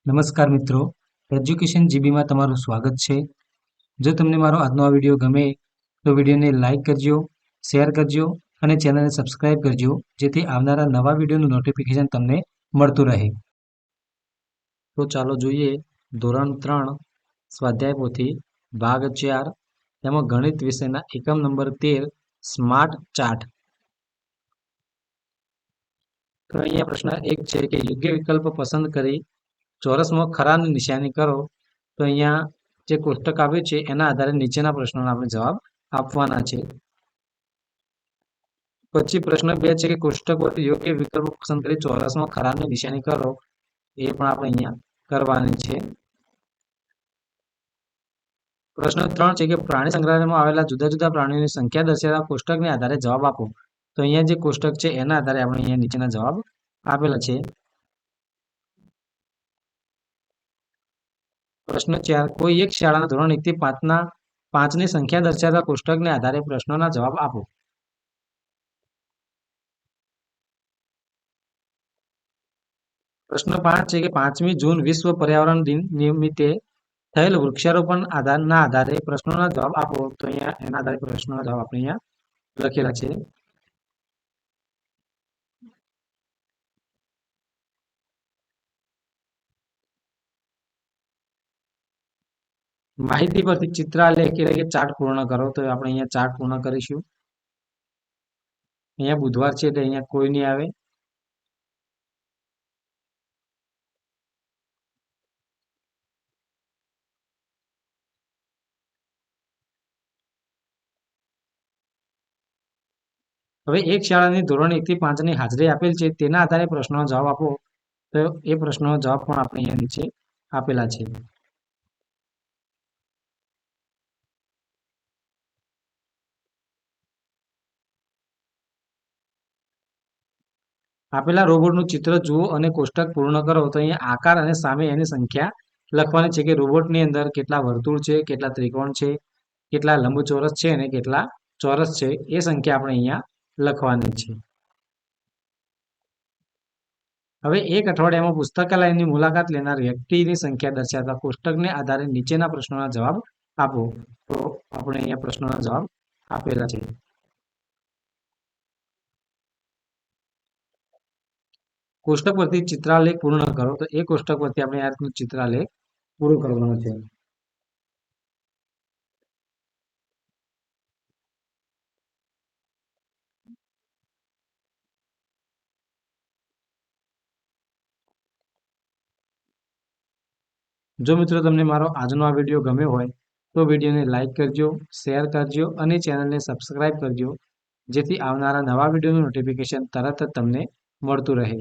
નમસ્કાર મિત્રો, એજ્યુકેશન જીબીમાં તમારું સ્વાગત છે. જો તમને મારો આજનો આ વિડીયો ગમે તો વિડીયોને લાઇક કરજો, શેર કરજો અને ચેનલને સબસ્ક્રાઇબ કરજો, જેથી આવનારા નવા વિડીયોનું નોટિફિકેશન તમને મળતું રહે. તો ચાલો જોઈએ ધોરણ 3 સ્વાધ્યાય પોથી ભાગ 4 એમાં ગણિત વિષયના એકમ નંબર 13 સ્માર્ટ ચાર્ટ. તો અહીંયા પ્રશ્ન 1 છે કે યોગ્ય વિકલ્પ પસંદ કરી ચોરસમાં ખરાની નિશાની કરો. તો અહીંયા જે કોષ્ટક આપ્યું છે એના આધારે નીચેના પ્રશ્નોના આપણે જવાબ આપવાના છે. પછી પ્રશ્ન 2 છે કે કોષ્ટક પરથી યોગ્ય વિકલ્પ પસંદ કરી ચોરસમાં ખરાની નિશાની કરો. એ પણ આપણે અહીંયા કરવાની છે. પ્રશ્ન 3 છે કે પ્રાણી સંગ્રહાલયમાં આવેલા જુદા જુદા પ્રાણીઓની સંખ્યા દર્શાવતા કોષ્ટકને આધારે જવાબ આપો. તો અહીંયા જે કોષ્ટક છે એના આધારે આપણે અહીંયા નીચેના જવાબ આપેલા છે. પ્રશ્ન 4 કોઈ એક શાળાના ધોરણ 1 થી 5 ની સંખ્યા દર્શાવતા કોષ્ટકને આધારે પ્રશ્નોના જવાબ આપો. પ્રશ્ન 5 છે કે 5મી જૂન વિશ્વ પર્યાવરણ દિન નિમિત્તે થયેલ વૃક્ષારોપણ ના આધારે પ્રશ્નોના જવાબ આપો. તો અહીંયા એના આધારે પ્રશ્નોના જવાબ આપણે અહીંયા લખેલા છે. માહિતી પરથી ચિત્રાલેખ એટલે કે ચાર્ટ પૂર્ણ કરો. તો આપણે અહીંયા ચાર્ટ પૂર્ણ કરીશું. અહીંયા બુધવાર છે એટલે અહીંયા કોઈ નહીં આવે. હવે એક શાળાની ધોરણ 1 થી 5 ની હાજરી આપેલ છે, તેના આધારે પ્રશ્નનો જવાબ આપો. તો એ પ્રશ્નનો જવાબ પણ આપણે અહીંયા નીચે આપેલા છે. આપેલા રોબોટનું ચિત્ર જુઓ અને કોષ્ટક પૂર્ણ કરો. તો અહીંયા આકાર અને સામે એની સંખ્યા લખવાની છે કે રોબોટની અંદર કેટલા વર્તુળ છે, કેટલા ત્રિકોણ છે, કેટલા લંબચોરસ છે અને કેટલા ચોરસ છે, એ સંખ્યા આપણે અહીંયા લખવાની છે. હવે એક અઠવાડિયામાં પુસ્તકાલયની મુલાકાત લેનાર વ્યક્તિની સંખ્યા દર્શાવતા કોષ્ટકને આધારે નીચેના પ્રશ્નોના જવાબ આપો. તો આપણે અહીંયા પ્રશ્નોના જવાબ આપેલા છે. કોષ્ટક પરથી ચિત્રાલેખ પૂર્ણ કરો. તો એ કોષ્ટક પરથી આપણે આ રીતનું ચિત્રાલેખ પૂરો કરવાનો છે. જો મિત્રો તમને મારો આજનો આ વિડીયો ગમ્યો હોય તો વિડીયોને લાઇક કરજો, શેર કરજો અને ચેનલને સબસ્ક્રાઇબ કરજો, જેથી આવનારા નવા વિડીયોનું નોટિફિકેશન તરત જ તમને મળતું રહે.